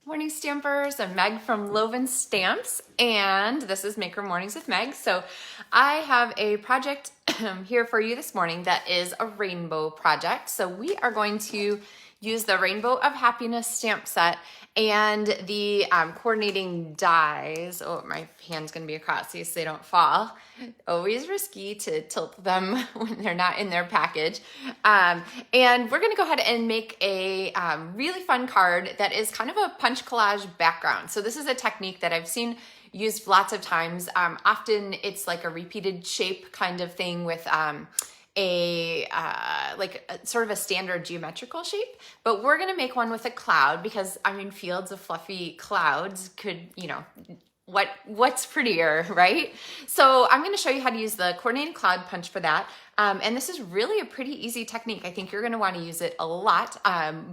Morning Stampers, I'm Meg from Loven Stamps, and this is Maker Mornings with Meg. So I have a project here for you this morning that is a rainbow project. So we are going to use the Rainbow of Happiness stamp set and the coordinating dies. Oh, my hand's gonna be across these so they don't fall. Always risky to tilt them when they're not in their package. And we're gonna go ahead and make a really fun card that is kind of a punch collage background. So this is a technique that I've seen used lots of times. Often it's like a repeated shape kind of thing with sort of a standard geometrical shape, but we're gonna make one with a cloud because I mean fields of fluffy clouds could, you know, what's prettier, right? So I'm going to show you how to use the coordinating cloud punch for that. And this is really a pretty easy technique. I think you're going to want to use it a lot,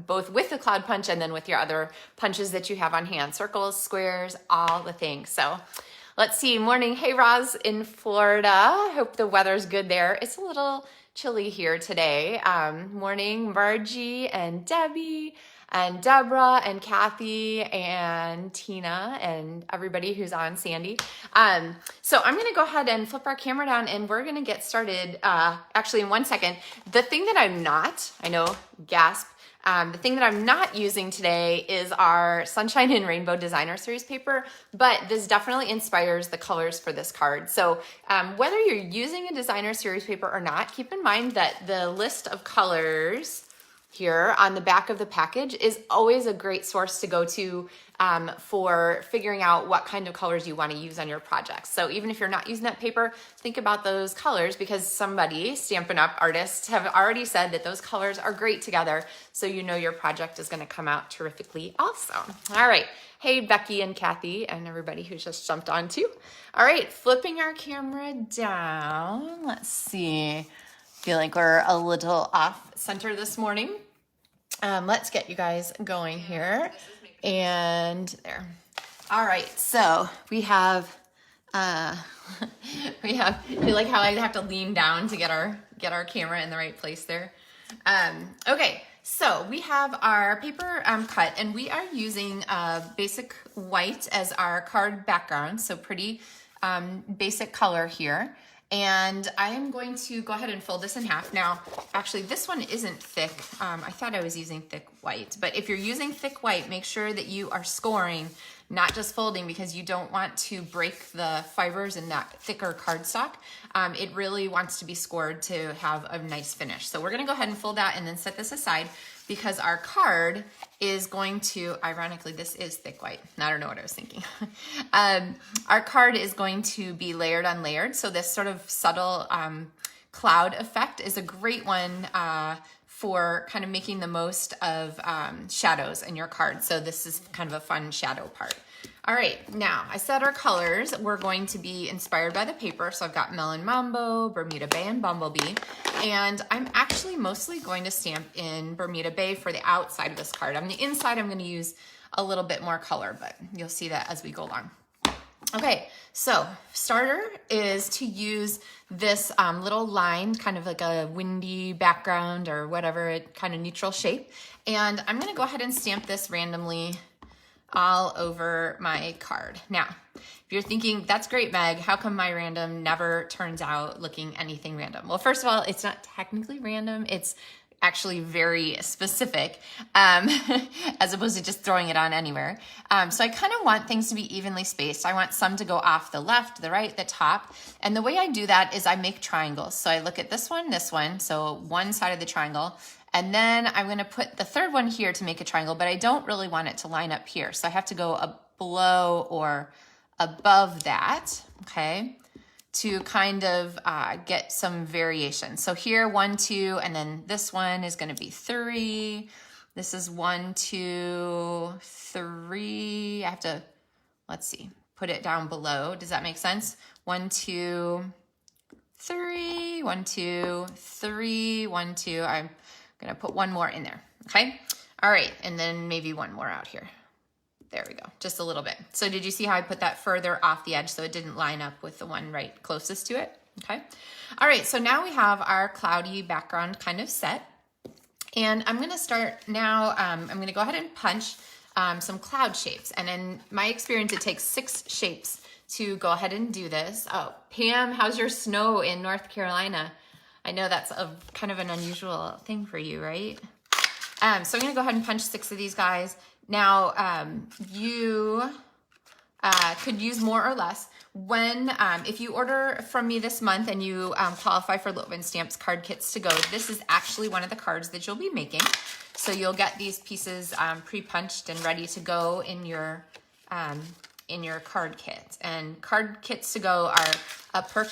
both with the cloud punch and then with your other punches that you have on hand. Circles, squares, all the things. So let's see. Morning. Hey, Roz in Florida. Hope the weather's good there. It's a little chilly here today. Morning, Margie and Debbie and Deborah and Kathy and Tina and everybody who's on, Sandy. So I'm gonna go ahead and flip our camera down and we're gonna get started actually in 1 second. The thing that I'm not, I know, gasp, the thing that I'm not using today is our Sunshine and Rainbow Designer Series paper, but this definitely inspires the colors for this card. So whether you're using a Designer Series paper or not, keep in mind that the list of colors here on the back of the package is always a great source to go to for figuring out what kind of colors you want to use on your projects. So even if you're not using that paper, think about those colors because somebody, Stampin' Up! Artists, have already said that those colors are great together, so you know your project is going to come out terrifically also. All right. Hey, Becky and Kathy and everybody who's just jumped on too. All right, flipping our camera down. Let's see. Feel like we're a little off center this morning. Let's get you guys going here. And there. All right, so we have you like how I have to lean down to get our camera in the right place there. Okay, so we have our paper cut and we are using basic white as our card background, so pretty basic color here. And I am going to go ahead and fold this in half. Now, actually, this one isn't thick. I thought I was using thick white, but if you're using thick white, make sure that you are scoring, not just folding, because you don't want to break the fibers in that thicker cardstock. It really wants to be scored to have a nice finish. So we're gonna go ahead and fold that and then set this aside because our card is going to, ironically, this is thick white. I don't know what I was thinking. Our card is going to be layered on layered. So this sort of subtle cloud effect is a great one for kind of making the most of shadows in your card. So this is kind of a fun shadow part. All right, now I said our colors. We're going to be inspired by the paper. So I've got Melon Mambo, Bermuda Bay, and Bumblebee. And I'm actually mostly going to stamp in Bermuda Bay for the outside of this card. On the inside, I'm gonna use a little bit more color, but you'll see that as we go along. Okay, so starter is to use this little line, kind of like a windy background or whatever, kind of neutral shape. And I'm gonna go ahead and stamp this randomly all over my card. Now, if you're thinking, that's great, Meg, how come my random never turns out looking anything random? Well, first of all, it's not technically random. It's actually very specific as opposed to just throwing it on anywhere. So I kind of want things to be evenly spaced. I want some to go off the left, the right, the top. And the way I do that is I make triangles. So I look at this one, so one side of the triangle, and then I'm gonna put the third one here to make a triangle, but I don't really want it to line up here. So I have to go below or above that, okay? To kind of get some variation. So here, 1, 2, and then this one is gonna be 3. This is 1, 2, 3. I have to, let's see, put it down below. Does that make sense? 1, 2, 3, 1, 2, 3, 1, 2. I'm gonna put one more in there, okay? All right, and then maybe one more out here. There we go, just a little bit. So did you see how I put that further off the edge so it didn't line up with the one right closest to it? Okay. All right, so now we have our cloudy background kind of set. And I'm gonna start now, I'm gonna go ahead and punch some cloud shapes. And in my experience, it takes 6 shapes to go ahead and do this. Oh, Pam, how's your snow in North Carolina? I know that's a kind of an unusual thing for you, right? So I'm gonna go ahead and punch 6 of these guys. Now, you could use more or less. When, if you order from me this month and you qualify for LovenStamps card kits to go, this is actually one of the cards that you'll be making. So you'll get these pieces pre-punched and ready to go in your card kit. And card kits to go are a perk.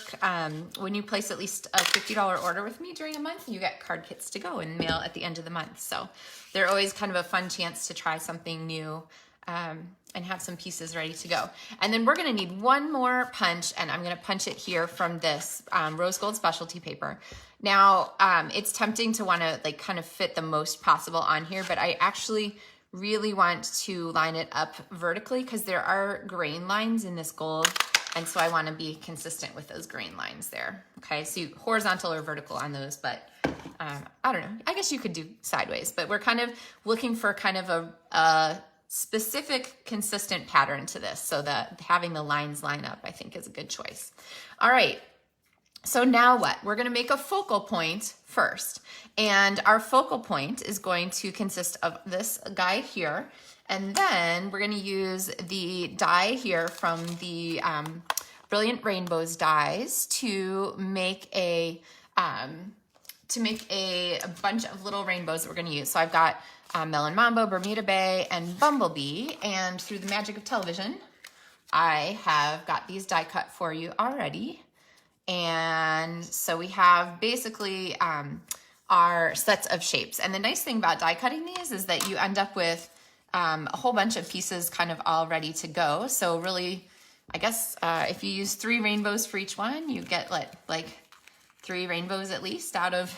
When you place at least a $50 order with me during a month, you get card kits to go in mail at the end of the month. So they're always kind of a fun chance to try something new and have some pieces ready to go. And then we're gonna need one more punch, and I'm gonna punch it here from this rose gold specialty paper. Now, it's tempting to wanna like kind of fit the most possible on here, but I actually really want to line it up vertically because there are grain lines in this gold, and so I wanna be consistent with those grain lines there. Okay, so horizontal or vertical on those, but I don't know, I guess you could do sideways, but we're kind of looking for kind of a specific consistent pattern to this, so that having the lines line up I think is a good choice. All right, so now what? We're gonna make a focal point first, and our focal point is going to consist of this guy here, and then we're gonna use the die here from the Brilliant Rainbows dies to make a bunch of little rainbows that we're gonna use. So I've got Melon Mambo, Bermuda Bay, and Bumblebee, and through the magic of television, I have got these die cut for you already. And so we have basically our sets of shapes. And the nice thing about die cutting these is that you end up with a whole bunch of pieces kind of all ready to go. So really, I guess if you use 3 rainbows for each one, you get like 3 rainbows at least out of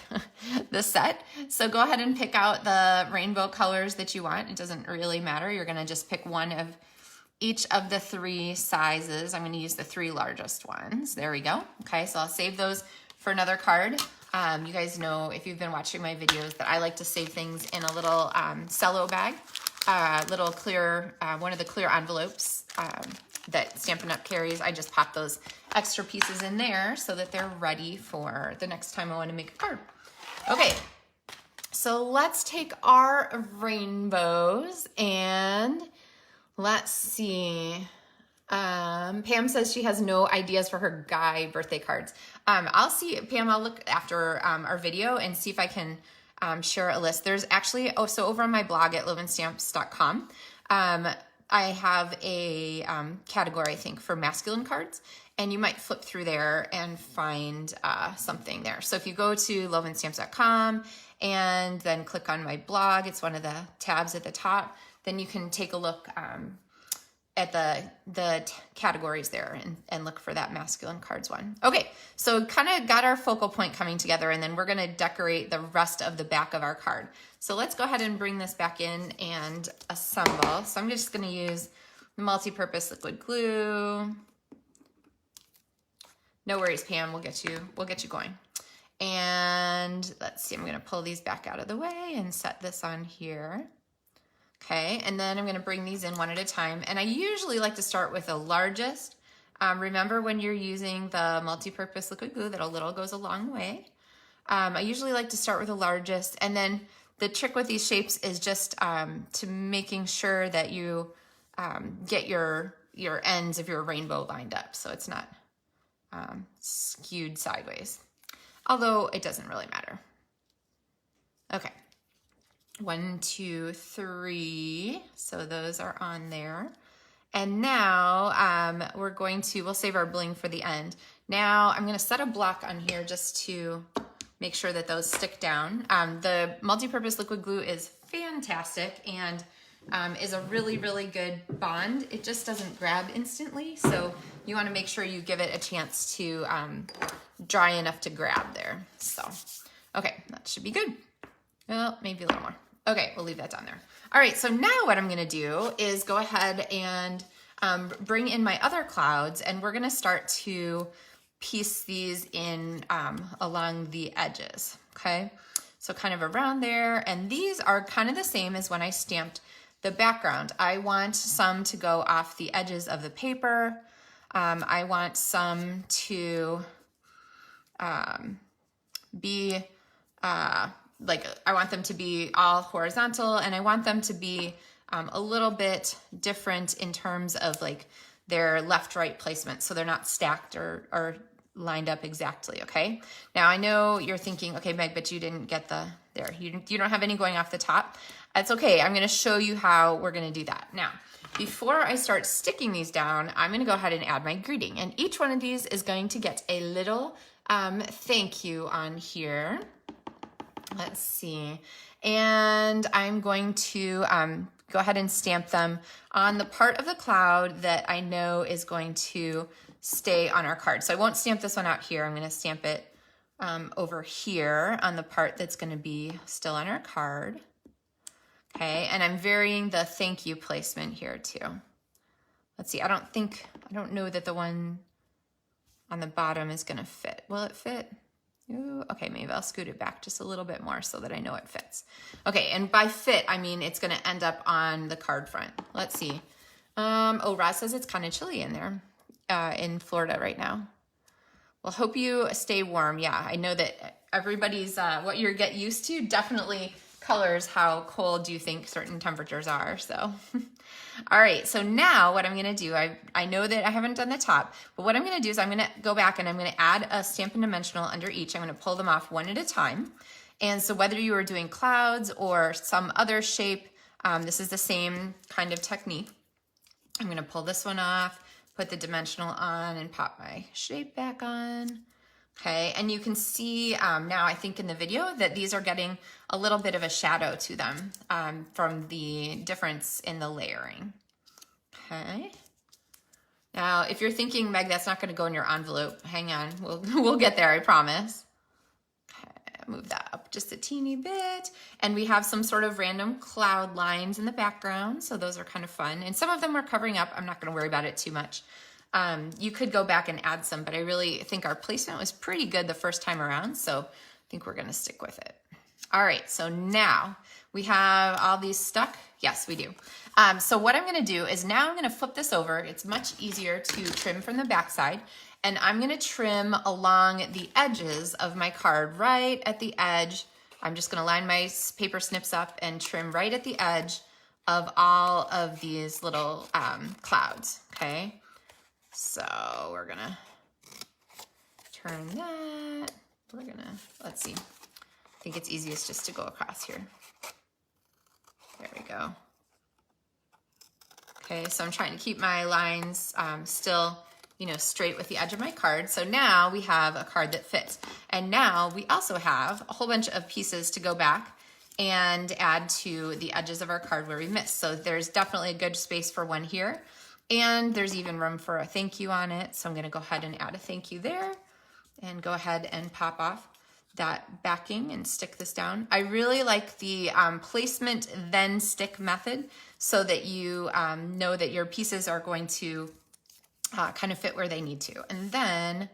the set. So go ahead and pick out the rainbow colors that you want. It doesn't really matter. You're gonna just pick one of each of the 3 sizes. I'm gonna use the 3 largest ones. There we go. Okay, so I'll save those for another card. You guys know, if you've been watching my videos, that I like to save things in a little cello bag, little clear, one of the clear envelopes that Stampin' Up! Carries. I just pop those extra pieces in there so that they're ready for the next time I want to make a card. Okay, so let's take our rainbows and let's see. Pam says she has no ideas for her guy birthday cards. I'll see, Pam, I'll look after our video and see if I can share a list. There's actually, so over on my blog at LovenStamps.com, I have a category, I think, for masculine cards, and you might flip through there and find something there. So if you go to LovenStamps.com and then click on my blog, it's one of the tabs at the top, then you can take a look at the categories there and look for that masculine cards one. Okay, so kind of got our focal point coming together, and then we're gonna decorate the rest of the back of our card. So let's go ahead and bring this back in and assemble. So I'm just gonna use multi-purpose liquid glue. No worries, Pam, we'll get you going. And let's see, I'm gonna pull these back out of the way and set this on here. Okay, and then I'm gonna bring these in one at a time. And I usually like to start with the largest. Remember, when you're using the multi-purpose liquid glue, that a little goes a long way. I usually like to start with the largest, and then the trick with these shapes is just to making sure that you get your ends of your rainbow lined up so it's not skewed sideways. Although it doesn't really matter. Okay. 1, 2, 3. So those are on there. And now we'll save our bling for the end. Now I'm gonna set a block on here just to make sure that those stick down. The multi-purpose liquid glue is fantastic and is a really, really good bond. It just doesn't grab instantly, so you wanna make sure you give it a chance to dry enough to grab there. So, okay, that should be good. Well, maybe a little more. Okay, we'll leave that down there. All right, so now what I'm gonna do is go ahead and bring in my other clouds, and we're gonna start to piece these in along the edges, okay? So kind of around there, and these are kind of the same as when I stamped The background, I want some to go off the edges of the paper. I want some to be like, I want them to be all horizontal, and I want them to be a little bit different in terms of like their left-right placement, so they're not stacked or lined up exactly, okay? Now I know you're thinking, okay, Meg, but you didn't get the, there, you don't have any going off the top. That's okay, I'm gonna show you how we're gonna do that. Now, before I start sticking these down, I'm gonna go ahead and add my greeting, and each one of these is going to get a little thank you on here. Let's see, and I'm going to go ahead and stamp them on the part of the cloud that I know is going to stay on our card. So I won't stamp this one out here. I'm gonna stamp it over here on the part that's gonna be still on our card. Okay, and I'm varying the thank you placement here too. Let's see, I don't know that the one on the bottom is gonna fit. Will it fit? Ooh, okay, maybe I'll scoot it back just a little bit more so that I know it fits. Okay, and by fit, I mean it's gonna end up on the card front. Let's see. Oh, Roz says it's kind of chilly in there in Florida right now. Well, hope you stay warm. Yeah, I know that everybody's, what you get used to definitely colors how cold you think certain temperatures are, so. All right, so now what I'm gonna do, I know that I haven't done the top, but what I'm gonna do is I'm gonna go back and I'm gonna add a Stampin' Dimensional under each. I'm gonna pull them off one at a time. And so whether you are doing clouds or some other shape, this is the same kind of technique. I'm gonna pull this one off, put the dimensional on, and pop my shape back on. Okay, and you can see now, I think in the video, that these are getting a little bit of a shadow to them from the difference in the layering. Okay. Now, if you're thinking, Meg, that's not gonna go in your envelope, hang on, we'll get there, I promise. Okay, move that up just a teeny bit. And we have some sort of random cloud lines in the background, so those are kind of fun. And some of them we're covering up, I'm not gonna worry about it too much. You could go back and add some, but I really think our placement was pretty good the first time around, so I think we're gonna stick with it. All right, so now we have all these stuck. Yes, we do. So what I'm gonna do is now I'm gonna flip this over. It's much easier to trim from the back side, and I'm gonna trim along the edges of my card, right at the edge. I'm just gonna line my paper snips up and trim right at the edge of all of these little clouds, okay? So we're gonna turn that. We're gonna, let's see. I think it's easiest just to go across here. There we go. Okay, so I'm trying to keep my lines still, you know, straight with the edge of my card. So now we have a card that fits. And now we also have a whole bunch of pieces to go back and add to the edges of our card where we missed. So there's definitely a good space for one here. And there's even room for a thank you on it. So I'm gonna go ahead and add a thank you there and go ahead and pop off that backing and stick this down. I really like the placement then stick method so that you know that your pieces are going to kind of fit where they need to. And then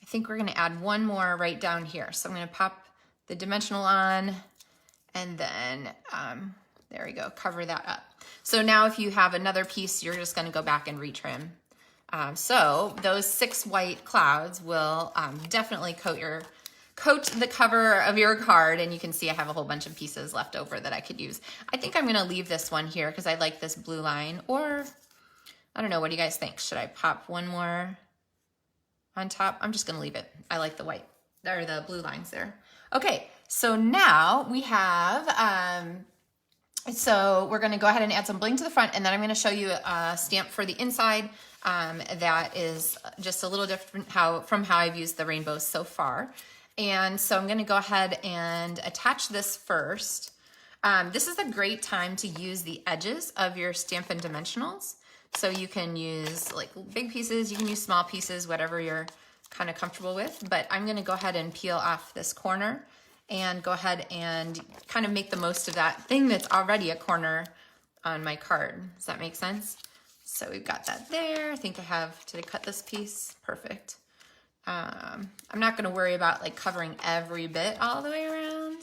I think we're gonna add one more right down here. So I'm gonna pop the dimensional on and then there we go, cover that up. So now if you have another piece, you're just gonna go back and retrim. So those 6 white clouds will definitely coat the cover of your card, and you can see I have a whole bunch of pieces left over that I could use. I think I'm gonna leave this one here because I like this blue line, or I don't know, what do you guys think? Should I pop one more on top? I'm just gonna leave it. I like the white, or the blue lines there. Okay, so now we have, so we're gonna go ahead and add some bling to the front, and then I'm gonna show you a stamp for the inside that is just a little different from how I've used the rainbows so far. And so I'm gonna go ahead and attach this first. This is a great time to use the edges of your Stampin' Dimensionals. So you can use like big pieces, you can use small pieces, whatever you're kind of comfortable with. But I'm gonna go ahead and peel off this corner and go ahead and kind of make the most of that thing that's already a corner on my card. Does that make sense? So we've got that there. I think I have, did I cut this piece? Perfect. I'm not gonna worry about like covering every bit all the way around,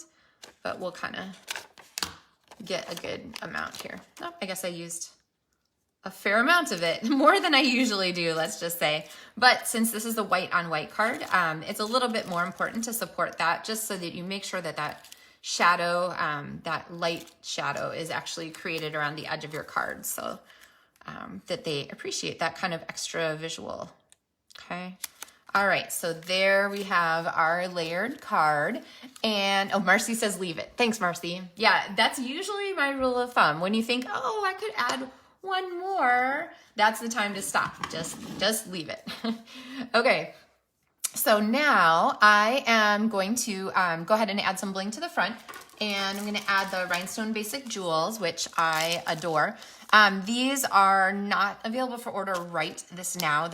but we'll kind of get a good amount here. Oh, I guess I used a fair amount of it, more than I usually do, let's just say. But since this is the white on white card, it's a little bit more important to support that, just so that you make sure that that shadow, that light shadow is actually created around the edge of your card, so that they appreciate that kind of extra visual, okay? All right, so there we have our layered card. And, oh, Marcy says leave it. Thanks, Marcy. Yeah, that's usually my rule of thumb. When you think, oh, I could add one more, that's the time to stop. Just leave it. Okay, so now I am going to go ahead and add some bling to the front, and I'm gonna add the rhinestone basic jewels, which I adore. These are not available for order right this now.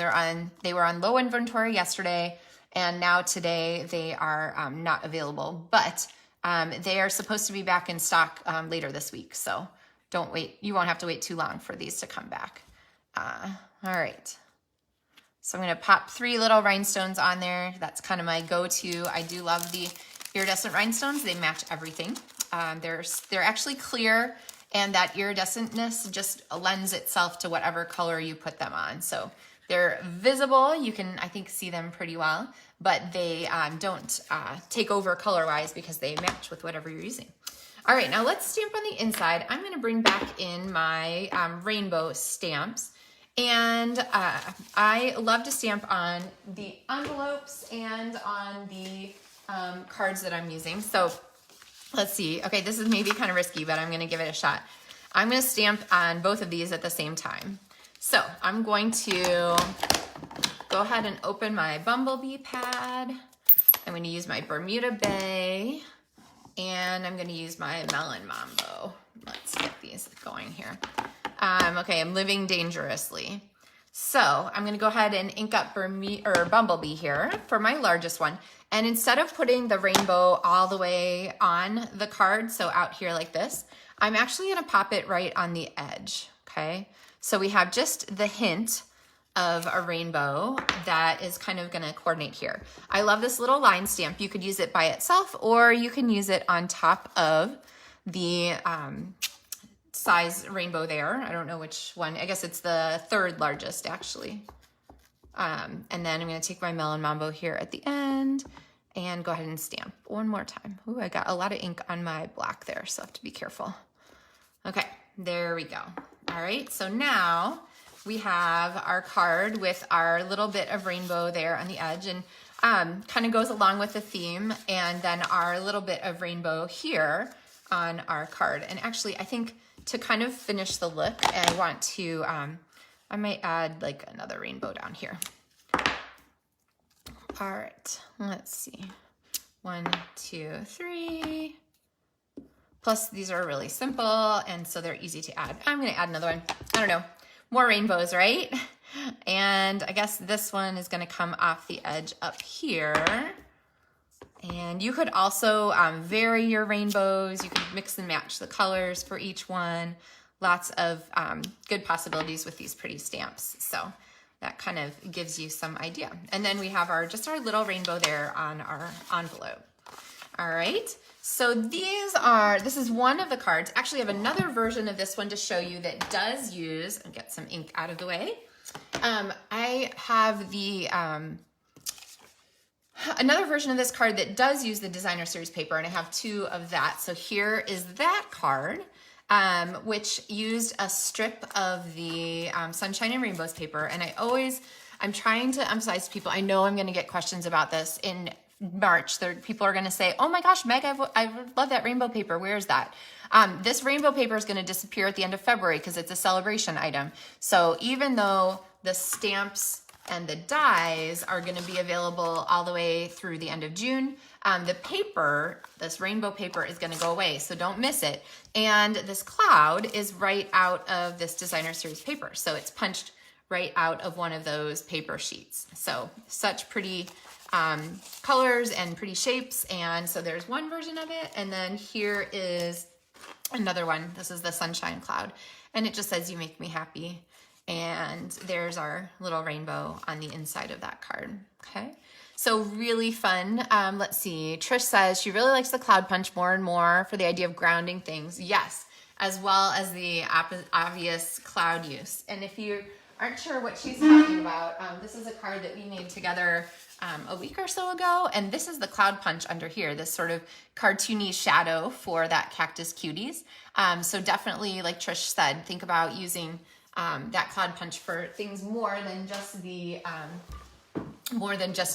They were on low inventory yesterday, and now today they are not available, but they are supposed to be back in stock later this week, so don't wait. You won't have to wait too long for these to come back. All right. So I'm going to pop 3 little rhinestones on there. That's kind of my go-to. I do love the iridescent rhinestones. They match everything. They're actually clear, and that iridescentness just lends itself to whatever color you put them on. So they're visible. You can, I think, see them pretty well, but they don't take over color-wise because they match with whatever you're using. All right, now let's stamp on the inside. I'm gonna bring back in my rainbow stamps. And I love to stamp on the envelopes and on the cards that I'm using. So let's see. Okay, this is maybe kind of risky, but I'm gonna give it a shot. I'm gonna stamp on both of these at the same time. So I'm going to go ahead and open my bumblebee pad. I'm gonna use my Bermuda Bay. And I'm gonna use my Melon Mambo. Let's get these going here. Okay, I'm living dangerously. So I'm gonna go ahead and ink up Bumblebee here for my largest one. And instead of putting the rainbow all the way on the card, so out here like this, I'm actually gonna pop it right on the edge, okay? So we have just the hint of a rainbow that is kind of gonna coordinate here. I love this little line stamp. You could use it by itself, or you can use it on top of the size rainbow there. I don't know which one. I guess it's the 3rd largest, actually. And then I'm gonna take my Melon Mambo here at the end and go ahead and stamp one more time. Ooh, I got a lot of ink on my black there, so I have to be careful. Okay, there we go. All right, so now we have our card with our little bit of rainbow there on the edge, and kind of goes along with the theme, and then our little bit of rainbow here on our card. And actually, I think to kind of finish the look, I want to, I might add like another rainbow down here. All right, let's see. 1, 2, 3. Plus, these are really simple, and so they're easy to add. I'm gonna add another one. I don't know. More rainbows, right? And I guess this one is gonna come off the edge up here. And you could also vary your rainbows. You can mix and match the colors for each one. Lots of good possibilities with these pretty stamps. So that kind of gives you some idea. And then we have just our little rainbow there on our envelope. All right, so this is one of the cards. Actually, I have another version of this one to show you that does use, and get some ink out of the way. I have the, another version of this card that does use the designer series paper, and I have 2 of that. So here is that card, which used a strip of the Sunshine and Rainbows paper. And I'm trying to emphasize to people, I know I'm gonna get questions about this in March. People are gonna say, oh my gosh, Meg, I love that rainbow paper, where is that? This rainbow paper is gonna disappear at the end of February because it's a celebration item. So even though the stamps and the dies are gonna be available all the way through the end of June, the paper, this rainbow paper, is gonna go away, so don't miss it. And this cloud is right out of this designer series paper. So it's punched right out of one of those paper sheets. So such pretty colors and pretty shapes. And so there's one version of it. And then here is another one. This is the Sunshine Cloud. And it just says, you make me happy. And there's our little rainbow on the inside of that card, okay? So really fun. Let's see, Trish says she really likes the cloud punch more and more for the idea of grounding things. Yes, as well as the obvious cloud use. And if you aren't sure what she's talking about, this is a card that we made together a week or so ago, and this is the cloud punch under here, this sort of cartoony shadow for that cactus cuties. So definitely, like Trish said, think about using that cloud punch for things more than just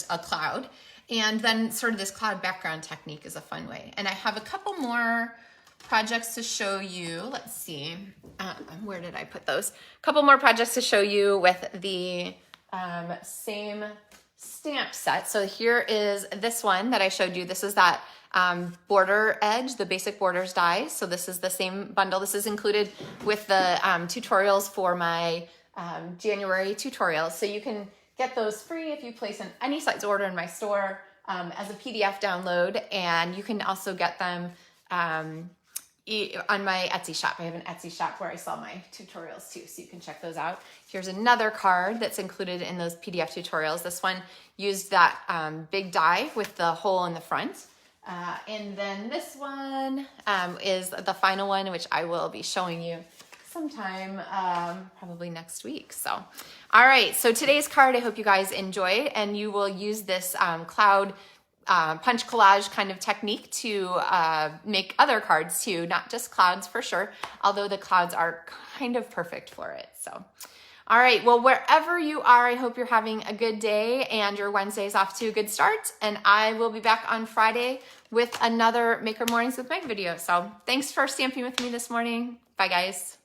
a cloud. And then sort of this cloud background technique is a fun way. And I have a couple more projects to show you. Let's see, where did I put those? A couple more projects to show you with the same stamp set. So here is this one that I showed you. This is that border edge, the basic borders dies. So this is the same bundle. This is included with the tutorials for my January tutorials. So you can get those free if you place any size order in my store as a PDF download. And you can also get them on my Etsy shop. I have an Etsy shop where I sell my tutorials too, so you can check those out. Here's another card that's included in those PDF tutorials. This one used that big die with the hole in the front. And then this one is the final one, which I will be showing you sometime probably next week. So, all right, so today's card, I hope you guys enjoyed, and you will use this cloud punch collage kind of technique to make other cards too, not just clouds for sure, although the clouds are kind of perfect for it. So, all right, well, wherever you are, I hope you're having a good day and your Wednesday is off to a good start, and I will be back on Friday with another Maker Mornings with Meg video. So thanks for stamping with me this morning. Bye, guys.